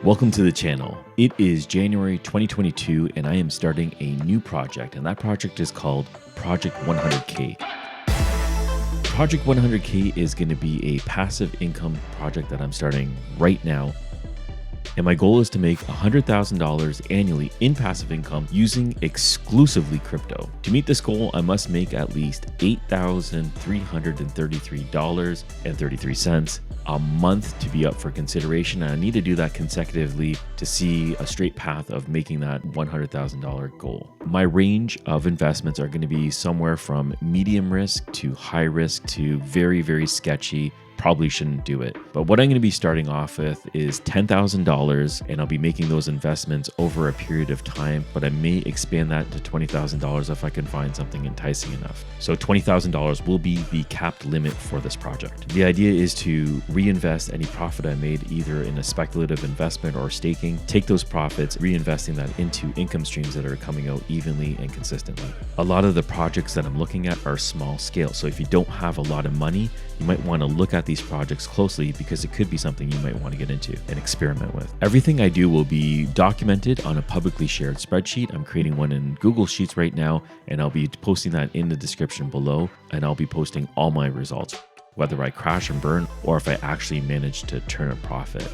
Welcome to the channel. It is January 2022 and I am starting a new project, and that project is called Project 100K. Project 100K is going to be a passive income project that I'm starting right now. And my goal is to make $100,000 annually in passive income using exclusively crypto. To meet this goal, I must make at least $8,333.33 a month to be up for consideration. And I need to do that consecutively to see a straight path of making that $100,000 goal. My range of investments are going to be somewhere from medium risk to high risk to very, very sketchy. Probably shouldn't do it. But what I'm going to be starting off with is $10,000, and I'll be making those investments over a period of time, but I may expand that to $20,000 if I can find something enticing enough. So $20,000 will be the capped limit for this project. The idea is to reinvest any profit I made either in a speculative investment or staking, take those profits, reinvesting that into income streams that are coming out evenly and consistently. A lot of the projects that I'm looking at are small scale. So if you don't have a lot of money, you might want to look at these projects closely because it could be something you might want to get into and experiment with. Everything I do will be documented on a publicly shared spreadsheet. I'm creating one in Google Sheets right now, and I'll be posting that in the description below, and I'll be posting all my results, whether I crash and burn or if I actually manage to turn a profit.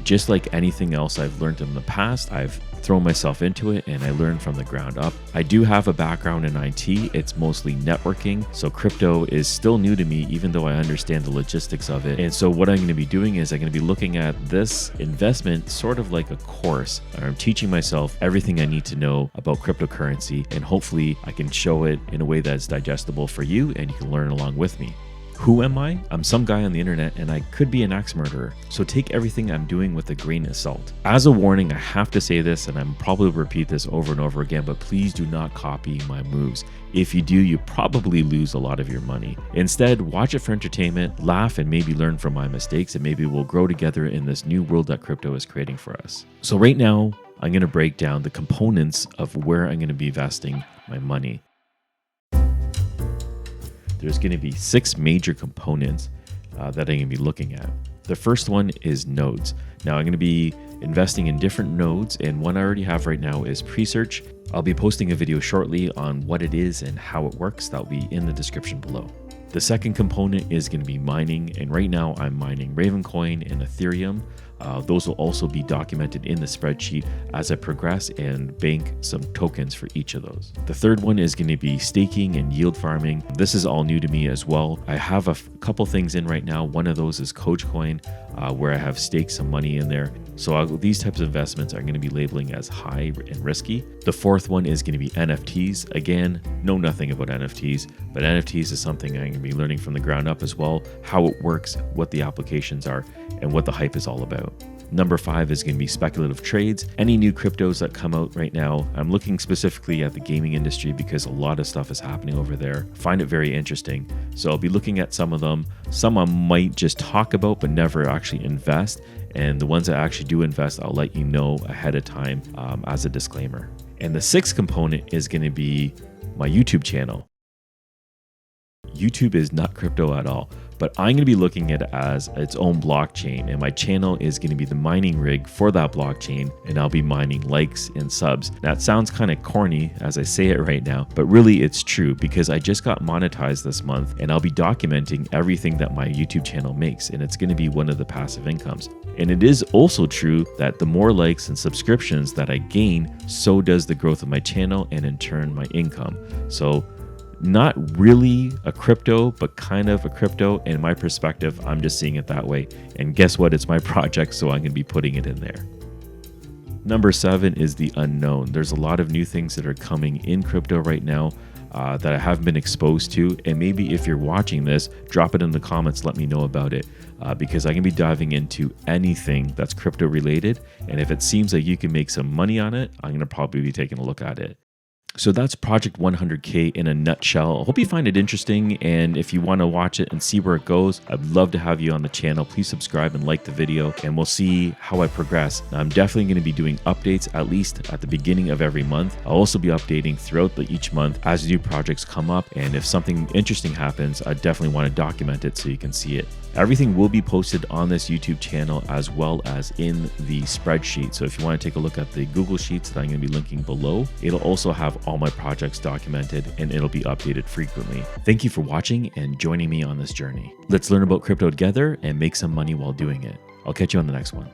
Just like anything else I've learned in the past, I've thrown myself into it and I learned from the ground up. I do have a background in IT. It's mostly networking. So crypto is still new to me, even though I understand the logistics of it. And so what I'm going to be doing is I'm going to be looking at this investment sort of like a course. I'm teaching myself everything I need to know about cryptocurrency, and hopefully I can show it in a way that's digestible for you and you can learn along with me. Who am I? I'm some guy on the internet and I could be an axe murderer. So take everything I'm doing with a grain of salt. As a warning, I have to say this, and I'm probably repeat this over and over again, but please do not copy my moves. If you do, you probably lose a lot of your money. Instead, watch it for entertainment, laugh, and maybe learn from my mistakes, and maybe we'll grow together in this new world that crypto is creating for us. So right now, I'm going to break down the components of where I'm going to be investing my money. There's going to be 6 major components that I'm going to be looking at. The first one is nodes. Now I'm going to be investing in different nodes, and one I already have right now is Presearch. I'll be posting a video shortly on what it is and how it works. That'll be in the description below. The second component is going to be mining, and right now I'm mining Ravencoin and Ethereum. Those will also be documented in the spreadsheet as I progress and bank some tokens for each of those. The third one is going to be staking and yield farming. This is all new to me as well. I have a couple things in right now. One of those is Coachcoin, where I have staked some money in there. So these types of investments are going to be labeling as high and risky. The fourth one is going to be NFTs. Again, know nothing about NFTs, but NFTs is something I'm going to be learning from the ground up as well, how it works, what the applications are, and what the hype is all about. Number 5 is going to be speculative trades. Any new cryptos that come out right now, I'm looking specifically at the gaming industry because a lot of stuff is happening over there. Find it very interesting. So I'll be looking at some of them. Some I might just talk about but never actually invest. And the ones that I actually do invest, I'll let you know ahead of time as a disclaimer. And the 6th component is going to be my YouTube channel. YouTube is not crypto at all, but I'm going to be looking at it as its own blockchain, and my channel is going to be the mining rig for that blockchain, and I'll be mining likes and subs. That sounds kind of corny as I say it right now, but really it's true because I just got monetized this month, and I'll be documenting everything that my YouTube channel makes, and it's going to be one of the passive incomes. And it is also true that the more likes and subscriptions that I gain, so does the growth of my channel and in turn my income. So not really a crypto, but kind of a crypto. In my perspective, I'm just seeing it that way. And guess what? It's my project, so I'm going to be putting it in there. Number 7 is the unknown. There's a lot of new things that are coming in crypto right now that I haven't been exposed to. And maybe if you're watching this, drop it in the comments, let me know about it. Because I can be diving into anything that's crypto related. And if it seems like you can make some money on it, I'm going to probably be taking a look at it. So that's Project 100K in a nutshell. I hope you find it interesting, and if you want to watch it and see where it goes, I'd love to have you on the channel. Please subscribe and like the video, and we'll see how I progress. Now, I'm definitely going to be doing updates at least at the beginning of every month. I'll also be updating throughout each month as new projects come up, and if something interesting happens, I definitely want to document it so you can see it. Everything will be posted on this YouTube channel as well as in the spreadsheet. So if you want to take a look at the Google Sheets that I'm going to be linking below, it'll also have all my projects documented and it'll be updated frequently. Thank you for watching and joining me on this journey. Let's learn about crypto together and make some money while doing it. I'll catch you on the next one.